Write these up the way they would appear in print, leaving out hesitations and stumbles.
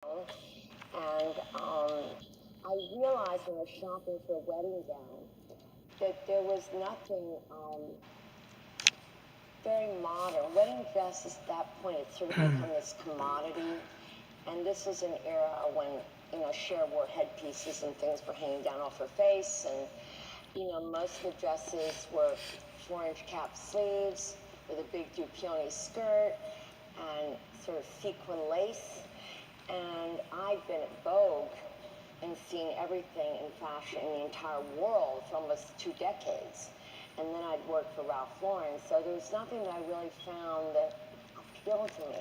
And I realized when I was shopping for a wedding gown that there was nothing very modern. Wedding dresses at that point had sort of become this commodity. And this was an era when, Cher wore headpieces and things for hanging down off her face. And, most of the dresses were 4-inch cap sleeves with a big Dupioni skirt and sort of sequin lace. And I'd been at Vogue and seen everything in fashion in the entire world for almost 2 decades. And then I'd worked for Ralph Lauren, so there was nothing that I really found that appealed to me.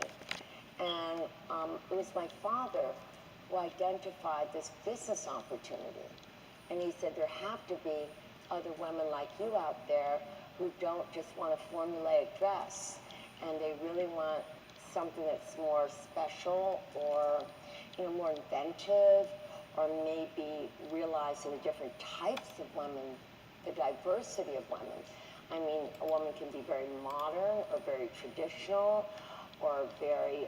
And it was my father who identified this business opportunity. And he said, there have to be other women like you out there who don't just want a formulaic dress, and they really want something that's more special or, more inventive, or maybe realizing the different types of women, the diversity of women. I mean, a woman can be very modern or very traditional or very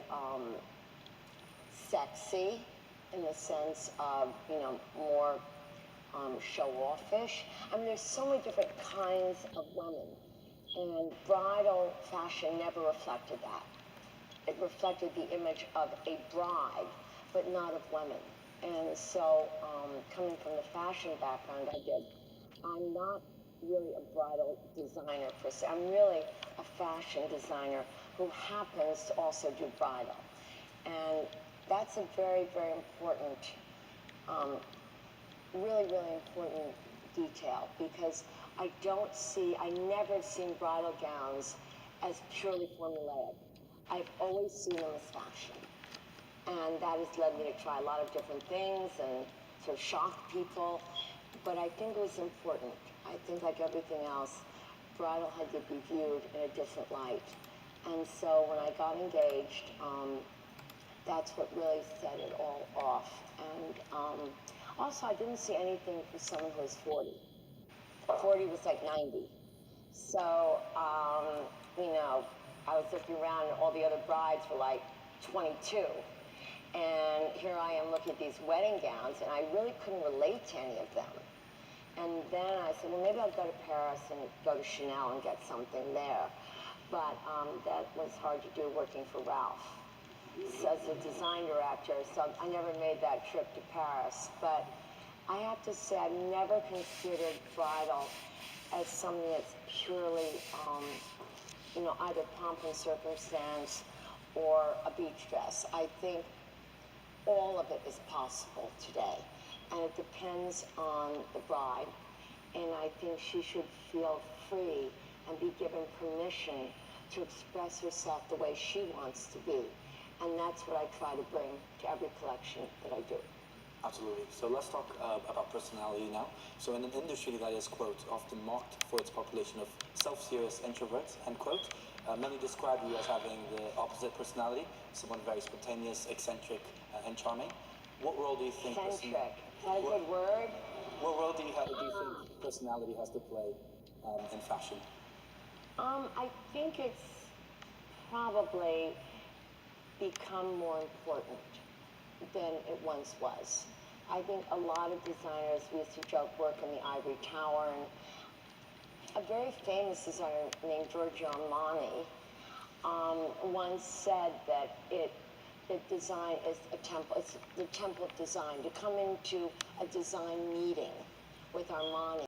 sexy in the sense of, more show-offish. I mean, there's so many different kinds of women, and bridal fashion never reflected that. It reflected the image of a bride, but not of women. And so, coming from the fashion background I did, I'm not really a bridal designer per se. I'm really a fashion designer who happens to also do bridal. And that's a very, very important, really, really important detail, because I never seen bridal gowns as purely formulaic. I've always seen them as fashion. And that has led me to try a lot of different things and to shock people. But I think it was important. I think, like everything else, bridal had to be viewed in a different light. And so when I got engaged, that's what really set it all off. And also, I didn't see anything for someone who was 40. 40 was like 90. So, I was looking around and all the other brides were like 22. And here I am looking at these wedding gowns, and I really couldn't relate to any of them. And then I said, well, maybe I'll go to Paris and go to Chanel and get something there. But that was hard to do working for Ralph as a design director, so I never made that trip to Paris. But I have to say, I've never considered bridal as something that's purely, either pomp and circumstance or a beach dress. I think all of it is possible today, and it depends on the bride. And I think she should feel free and be given permission to express herself the way she wants to be. And that's what I try to bring to every collection that I do. Absolutely. So let's talk about personality now. So in an industry that is, quote, often marked for its population of self-serious introverts, end quote, many describe you as having the opposite personality, someone very spontaneous, eccentric, and charming. What role do you think... Eccentric. Is that a good word? What role do you think personality has to play in fashion? I think it's probably become more important than it once was. I think a lot of designers, we used to joke, work in the ivory tower, and a very famous designer named Giorgio Armani once said that design is a temple. It's the temple of design. To come into a design meeting with Armani